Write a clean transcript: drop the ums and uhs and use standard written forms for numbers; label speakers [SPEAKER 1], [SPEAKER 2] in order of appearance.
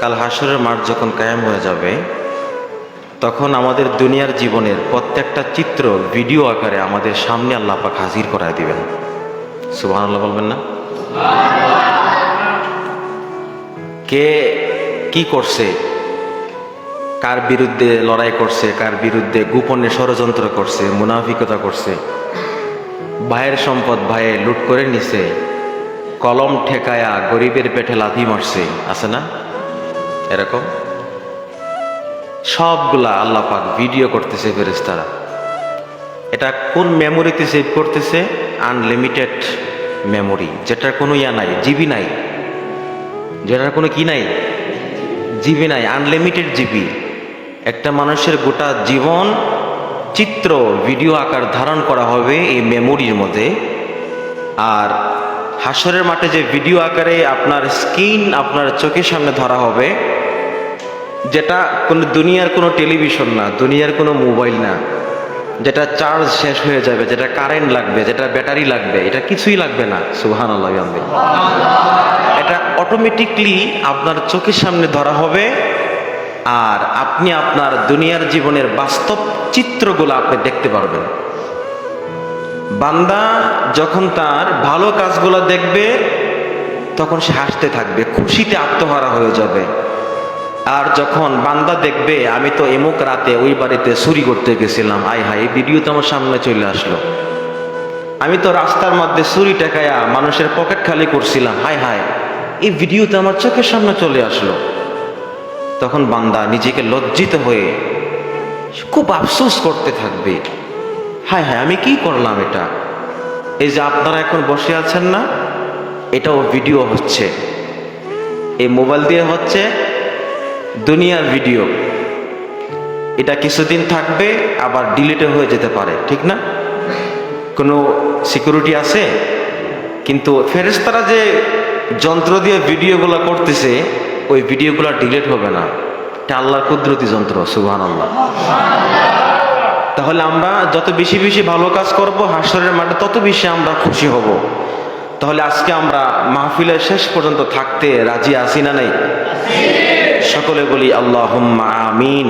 [SPEAKER 1] কাল হাসরের মাঠ যখন কায়েম হয়ে যাবে, তখন আমাদের দুনিয়ার জীবনের প্রত্যেকটা চিত্র ভিডিও আকারে আমাদের সামনে আল্লাহ পাক হাজির করায় দিবেন। সুবহানাল্লাহ বলবেন না? কে কি করছে, কার বিরুদ্ধে লড়াই করছে, কার বিরুদ্ধে গোপনে ষড়যন্ত্র করছে, মুনাফিকতা করছে, ভাইয়ের সম্পদ ভাইয়ে লুট করে নিছে, কলম ঠেকায়া গরিবের পেটে লাথি মারছে, আছে না এরকম? সবগুলা আল্লাহ পাক ভিডিও করতেছে ফেরেশতারা। এটা কোন মেমোরিতে সেভ করতেছে? আনলিমিটেড মেমোরি, যেটার কোনো ইয়া নাই, জিবি নাই, যেটার কোনো কি নাই, জিবি নাই, আনলিমিটেড জিবি। একটা মানুষের গোটা জীবন চিত্র ভিডিও আকার ধারণ করা হবে এই মেমোরির মধ্যে। আর হাসরের মাঠে যে ভিডিও আকারে আপনার স্ক্রিন আপনার চোখের সামনে ধরা হবে, যেটা কোনো দুনিয়ার কোনো টেলিভিশন না, দুনিয়ার কোনো মোবাইল না, যেটা চার্জ শেষ হয়ে যাবে, যেটা কারেন্ট লাগবে, যেটা ব্যাটারি লাগবে, এটা কিছুই লাগবে না। সুবহানাল্লাহ। এটা অটোমেটিকলি আপনার চোখের সামনে ধরা হবে, আর আপনি আপনার দুনিয়ার জীবনের বাস্তব চিত্রগুলো আপনি দেখতে পারবেন। বান্দা যখন তার ভালো কাজগুলো দেখবে, তখন সে হাসতে থাকবে, খুশিতে আত্মহারা হয়ে যাবে। আর যখন বান্দা দেখবে আমি তো এমুক রাতে ওই বাড়িতে চুরি করতে গেছিলাম, আয় হায়, এই ভিডিও তো আমার সামনে চলে আসলো, আমি তো রাস্তার মধ্যে চুরি টেকায়া মানুষের পকেট খালি করছিলাম, হায় হায়, এই ভিডিও তো আমার চোখের সামনে চলে আসলো। তখন বান্দা নিজেকে লজ্জিত হয়ে খুব আফসোস করতে থাকবে, হায় হায়, আমি কি করলাম এটা। এই যে আপনারা এখন বসে আছেন না, এটাও ভিডিও হচ্ছে, এই মোবাইল দিয়ে হচ্ছে, দুনিয়ার ভিডিও। এটা কিছুদিন থাকবে, আবার ডিলিটে হয়ে যেতে পারে, ঠিক না? কোনো সিকিউরিটি আছে? কিন্তু ফেরেশতারা যে যন্ত্র দিয়ে ভিডিওগুলো করতেছে, ওই ভিডিওগুলো ডিলিট হবে না। এটা আল্লাহর কুদরতি যন্ত্র। সুবহানাল্লাহ। তাহলে আমরা যত বেশি বেশি ভালো কাজ করব হাসরের মাঠে, তত বেশি আমরা খুশি হব। তাহলে আজকে আমরা মাহফিলের শেষ পর্যন্ত থাকতে রাজি আছি না নাই? সকলে বলি আল্লাহুম্মা আমিন।